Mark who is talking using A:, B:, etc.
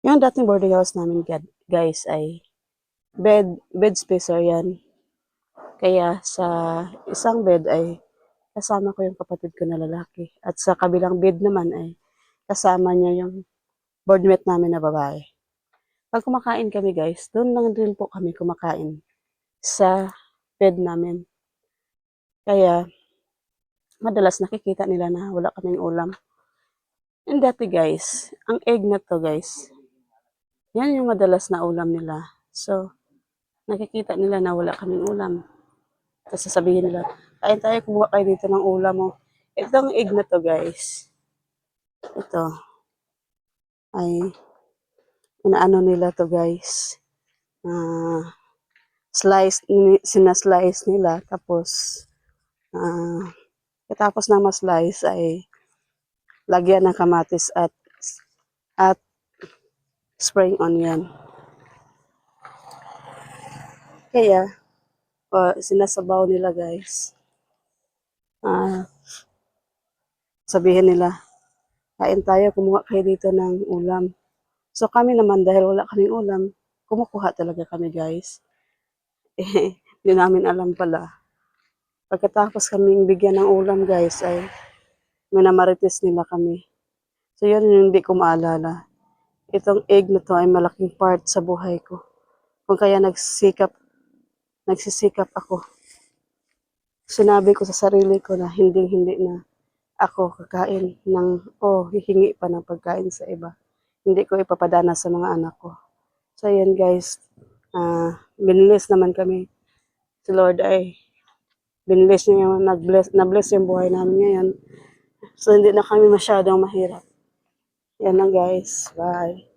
A: Yung dating boarding house namin guys ay bed spacer yan. Kaya sa isang bed ay kasama ko yung kapatid ko na lalaki. At sa kabilang bed naman ay kasama niya yung boardmate namin na babae. Pag kumakain kami guys, doon lang din po kami kumakain sa bed namin. Kaya madalas nakikita nila na wala kaming ulam. And dati guys, ang egg na to guys, yan yung madalas na ulam nila. So, nakikita nila na wala kaming ulam. Tapos sasabihin nila, kain tayo, kumuha kayo dito ng ulam mo. Itong egg na to guys, ito, ay, inaano nila to guys, sinaslice nila, tapos, katapos ng maslice ay, lagyan ng kamatis at spring onion. Kaya, sinasabaw nila guys. Sabihin nila, kain tayo, kumuha kayo dito ng ulam. So kami naman dahil wala kaming ulam, kumukuha talaga kami guys. Hindi namin alam pala. Pagkatapos kaming bigyan ng ulam guys ay minamarites nila kami. So yun yung hindi ko maalala. Itong egg na to ay malaking part sa buhay ko. Kung kaya nagsisikap ako. Sinabi ko sa sarili ko na hindi na ako kakain hihingi pa ng pagkain sa iba. Hindi ko ipapadana sa mga anak ko. So yan guys, binlis naman kami. Si Lord ay binlis niya yung na-bless yung buhay namin ngayon. So hindi na kami masyadong mahirap. Yan lang guys. Bye.